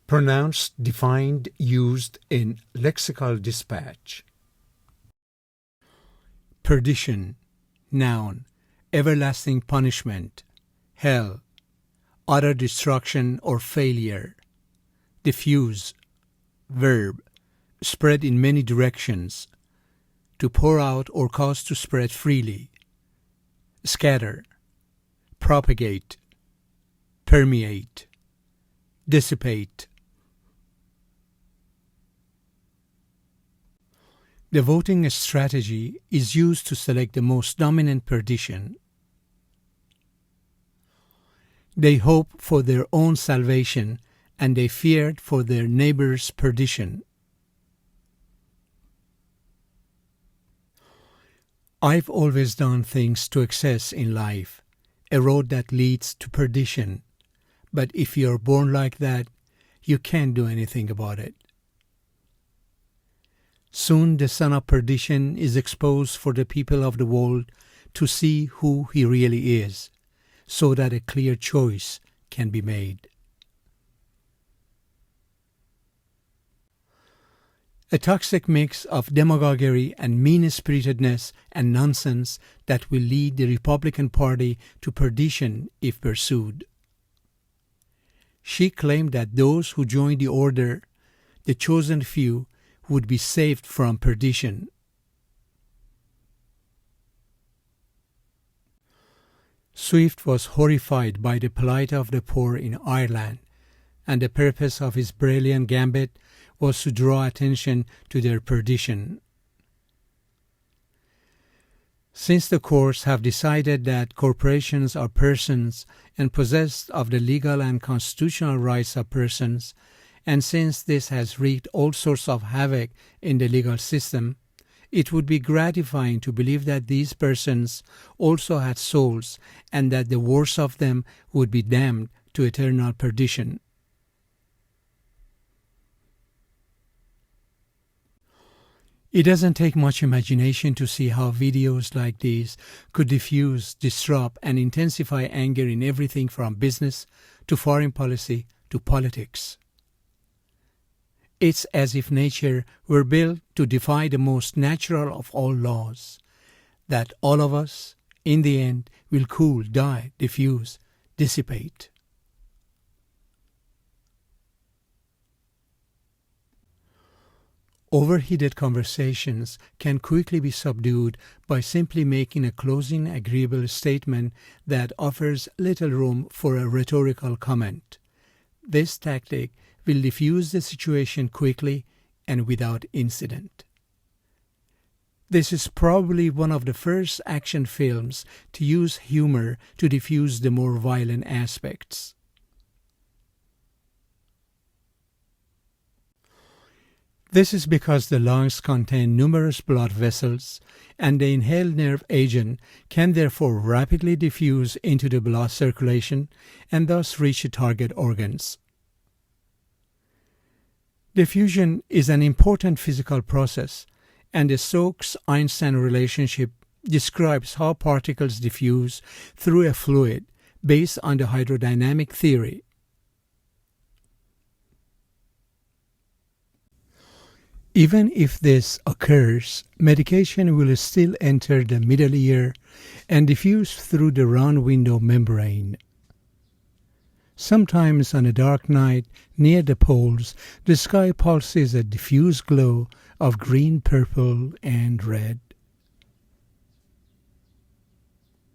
Pronounced, defined, used in lexical dispatch. Perdition, noun, everlasting punishment, hell, utter destruction or failure. Diffuse, verb, spread in many directions, to pour out or cause to spread freely. Scatter, propagate, permeate, dissipate. The voting strategy is used to select the most dominant perdition. They hope for their own salvation, and they feared for their neighbor's perdition. I've always done things to excess in life, a road that leads to perdition. But if you're born like that, you can't do anything about it. Soon the son of perdition is exposed for the people of the world to see who he really is, so that a clear choice can be made. A toxic mix of demagoguery and mean-spiritedness and nonsense that will lead the Republican Party to perdition if pursued. She claimed that those who joined the order, the chosen few, would be saved from perdition. Swift was horrified by the plight of the poor in Ireland, and the purpose of his brilliant gambit was to draw attention to their perdition. Since the courts have decided that corporations are persons and possessed of the legal and constitutional rights of persons, and since this has wreaked all sorts of havoc in the legal system, it would be gratifying to believe that these persons also had souls and that the worst of them would be damned to eternal perdition. It doesn't take much imagination to see how videos like these could diffuse, disrupt, and intensify anger in everything from business to foreign policy to politics. It's as if nature were built to defy the most natural of all laws, that all of us, in the end, will cool, die, diffuse, dissipate. Overheated conversations can quickly be subdued by simply making a closing agreeable statement that offers little room for a rhetorical comment. This tactic will diffuse the situation quickly and without incident. This is probably one of the first action films to use humor to diffuse the more violent aspects. This is because the lungs contain numerous blood vessels, and the inhaled nerve agent can therefore rapidly diffuse into the blood circulation and thus reach the target organs. Diffusion is an important physical process, and the Stokes-Einstein relationship describes how particles diffuse through a fluid based on the hydrodynamic theory. Even if this occurs, medication will still enter the middle ear and diffuse through the round window membrane. Sometimes on a dark night near the poles, the sky pulses a diffuse glow of green, purple, and red.